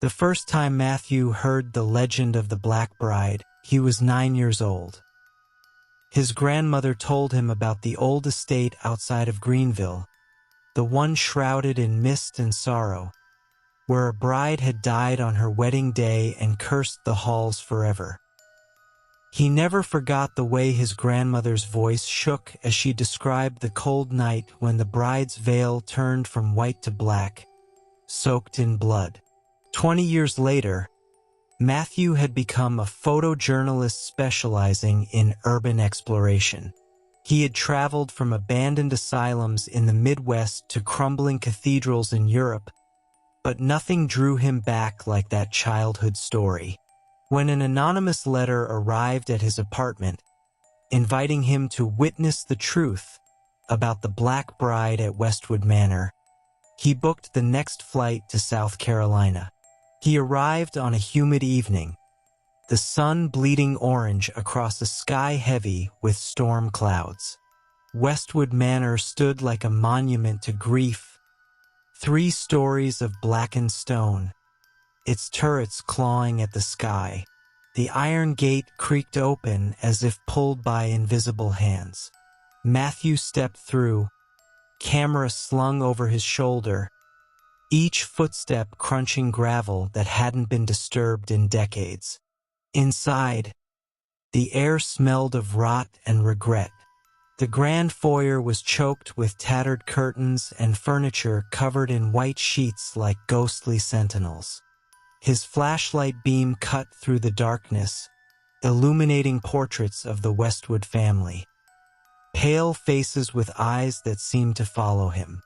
The first time Matthew heard the legend of the Black Bride, he was 9 years old. His grandmother told him about the old estate outside of Greenville, the one shrouded in mist and sorrow, where a bride had died on her wedding day and cursed the halls forever. He never forgot the way his grandmother's voice shook as she described the cold night when the bride's veil turned from white to black, soaked in blood. 20 years later, Matthew had become a photojournalist specializing in urban exploration. He had traveled from abandoned asylums in the Midwest to crumbling cathedrals in Europe, but nothing drew him back like that childhood story. When an anonymous letter arrived at his apartment, inviting him to witness the truth about the Black Bride at Westwood Manor, he booked the next flight to South Carolina. He arrived on a humid evening, the sun bleeding orange across a sky heavy with storm clouds. Westwood Manor stood like a monument to grief, 3 stories of blackened stone, its turrets clawing at the sky. The iron gate creaked open as if pulled by invisible hands. Matthew stepped through, camera slung over his shoulder, each footstep crunching gravel that hadn't been disturbed in decades. Inside, the air smelled of rot and regret. The grand foyer was choked with tattered curtains and furniture covered in white sheets like ghostly sentinels. His flashlight beam cut through the darkness, illuminating portraits of the Westwood family. Pale faces with eyes that seemed to follow him.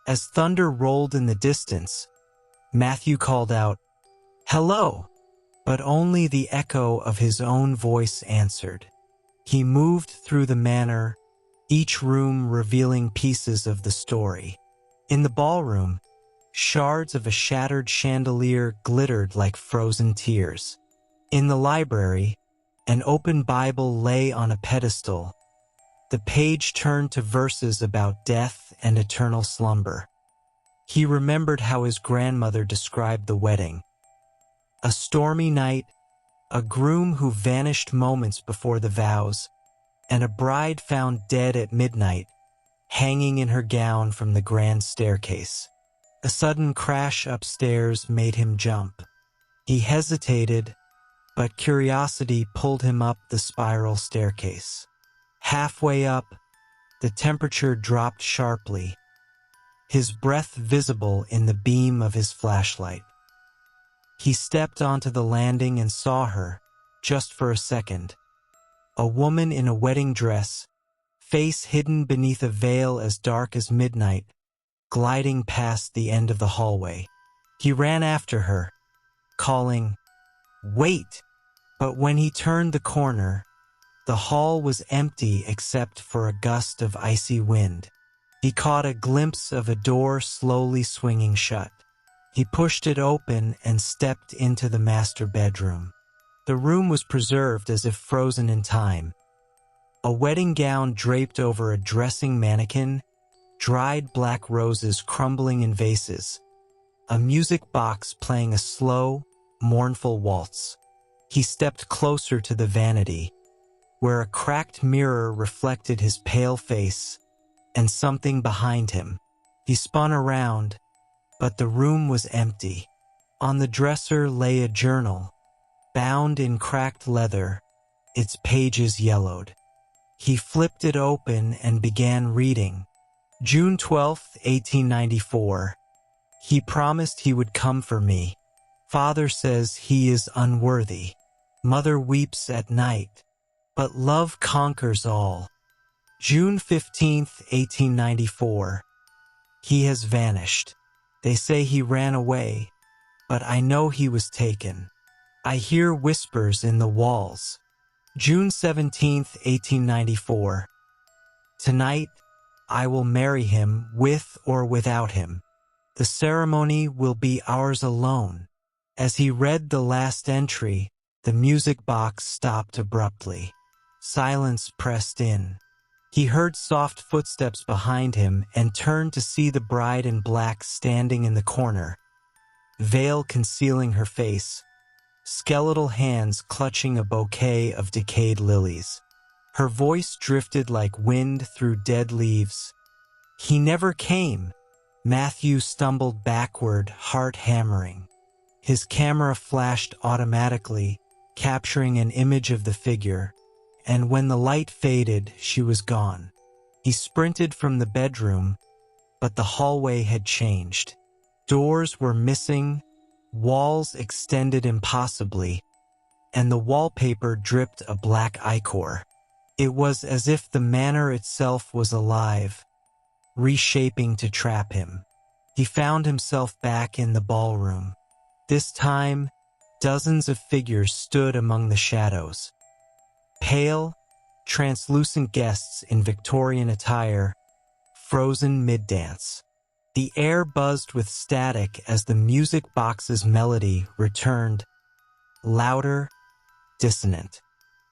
As thunder rolled in the distance, Matthew called out, "Hello!" But only the echo of his own voice answered. He moved through the manor, each room revealing pieces of the story. In the ballroom, shards of a shattered chandelier glittered like frozen tears. In the library, an open Bible lay on a pedestal. The page turned to verses about death and eternal slumber. He remembered how his grandmother described the wedding. A stormy night, a groom who vanished moments before the vows, and a bride found dead at midnight, hanging in her gown from the grand staircase. A sudden crash upstairs made him jump. He hesitated, but curiosity pulled him up the spiral staircase. Halfway up, the temperature dropped sharply, his breath visible in the beam of his flashlight. He stepped onto the landing and saw her, just for a second. A woman in a wedding dress, face hidden beneath a veil as dark as midnight, gliding past the end of the hallway. He ran after her, calling, "Wait!" But when he turned the corner, the hall was empty except for a gust of icy wind. He caught a glimpse of a door slowly swinging shut. He pushed it open and stepped into the master bedroom. The room was preserved as if frozen in time. A wedding gown draped over a dressing mannequin, dried black roses crumbling in vases, a music box playing a slow, mournful waltz. He stepped closer to the vanity, where a cracked mirror reflected his pale face and something behind him. He spun around, but the room was empty. On the dresser lay a journal, bound in cracked leather, its pages yellowed. He flipped it open and began reading. June 12, 1894. He promised he would come for me. Father says he is unworthy. Mother weeps at night. But love conquers all. June 15th, 1894. He has vanished. They say he ran away, but I know he was taken. I hear whispers in the walls. June 17th, 1894. Tonight, I will marry him with or without him. The ceremony will be ours alone. As he read the last entry, the music box stopped abruptly. Silence pressed in. He heard soft footsteps behind him and turned to see the bride in black standing in the corner, veil concealing her face, skeletal hands clutching a bouquet of decayed lilies. Her voice drifted like wind through dead leaves. "He never came." Matthew stumbled backward, heart hammering. His camera flashed automatically, capturing an image of the figure, and when the light faded, she was gone. He sprinted from the bedroom, but the hallway had changed. Doors were missing, walls extended impossibly, and the wallpaper dripped a black ichor. It was as if the manor itself was alive, reshaping to trap him. He found himself back in the ballroom. This time, dozens of figures stood among the shadows. Pale, translucent guests in Victorian attire, frozen mid-dance. The air buzzed with static as the music box's melody returned, louder, dissonant.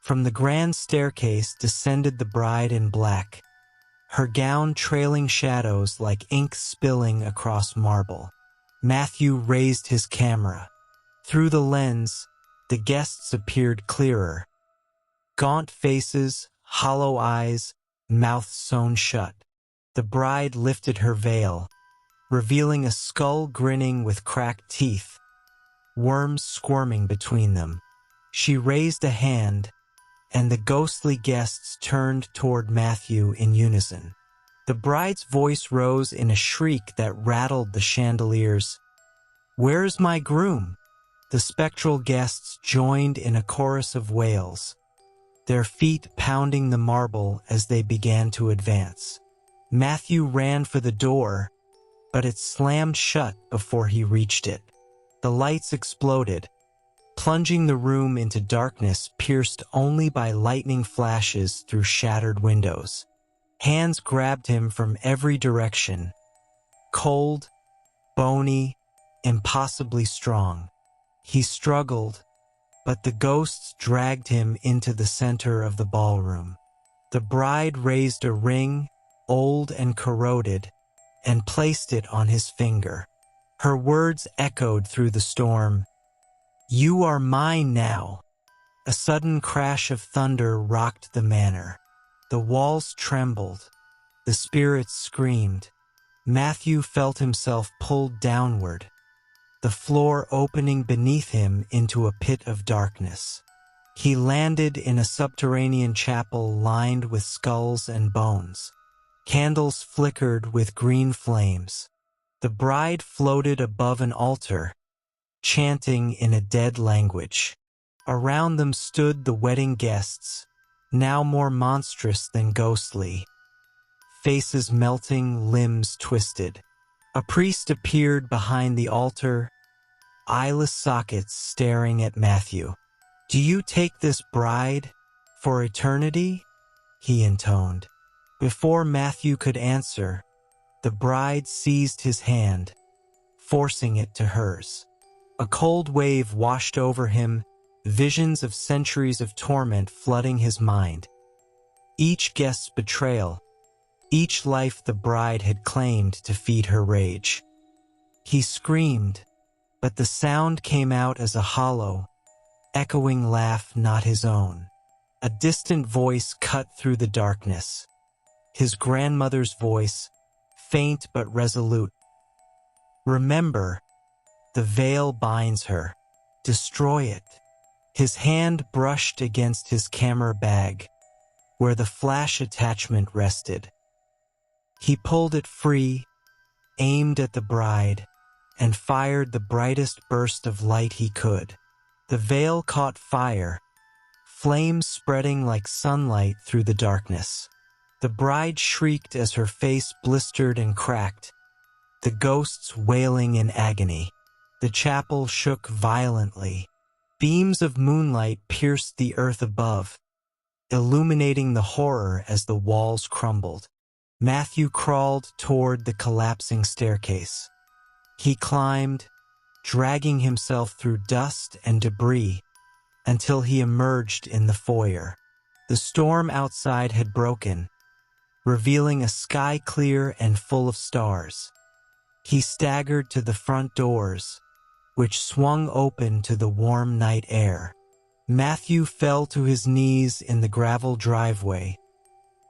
From the grand staircase descended the bride in black, her gown trailing shadows like ink spilling across marble. Matthew raised his camera. Through the lens, the guests appeared clearer. Gaunt faces, hollow eyes, mouths sewn shut. The bride lifted her veil, revealing a skull grinning with cracked teeth, worms squirming between them. She raised a hand, and the ghostly guests turned toward Matthew in unison. The bride's voice rose in a shriek that rattled the chandeliers. "Where's my groom?" The spectral guests joined in a chorus of wails, their feet pounding the marble as they began to advance. Matthew ran for the door, but it slammed shut before he reached it. The lights exploded, plunging the room into darkness pierced only by lightning flashes through shattered windows. Hands grabbed him from every direction, cold, bony, impossibly strong. He struggled, but the ghosts dragged him into the center of the ballroom. The bride raised a ring, old and corroded, and placed it on his finger. Her words echoed through the storm. "You are mine now." A sudden crash of thunder rocked the manor. The walls trembled. The spirits screamed. Matthew felt himself pulled downward, the floor opening beneath him into a pit of darkness. He landed in a subterranean chapel lined with skulls and bones. Candles flickered with green flames. The bride floated above an altar, chanting in a dead language. Around them stood the wedding guests, now more monstrous than ghostly. Faces melting, limbs twisted. A priest appeared behind the altar, eyeless sockets staring at Matthew. "Do you take this bride for eternity?" he intoned. Before Matthew could answer, the bride seized his hand, forcing it to hers. A cold wave washed over him, visions of centuries of torment flooding his mind. Each guest's betrayal, each life the bride had claimed to feed her rage. He screamed, but the sound came out as a hollow, echoing laugh not his own. A distant voice cut through the darkness. His grandmother's voice, faint but resolute. "Remember, the veil binds her. Destroy it." His hand brushed against his camera bag, where the flash attachment rested. He pulled it free, aimed at the bride, and fired the brightest burst of light he could. The veil caught fire, flames spreading like sunlight through the darkness. The bride shrieked as her face blistered and cracked, the ghosts wailing in agony. The chapel shook violently. Beams of moonlight pierced the earth above, illuminating the horror as the walls crumbled. Matthew crawled toward the collapsing staircase. He climbed, dragging himself through dust and debris, until he emerged in the foyer. The storm outside had broken, revealing a sky clear and full of stars. He staggered to the front doors, which swung open to the warm night air. Matthew fell to his knees in the gravel driveway,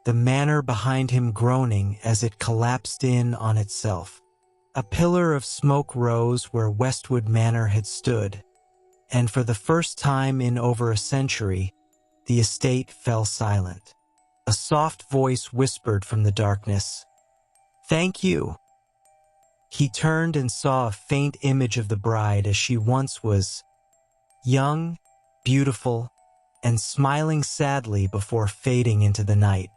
the manor behind him groaning as it collapsed in on itself. A pillar of smoke rose where Westwood Manor had stood, and for the first time in over a century, the estate fell silent. A soft voice whispered from the darkness, "Thank you." He turned and saw a faint image of the bride as she once was, young, beautiful, and smiling sadly before fading into the night.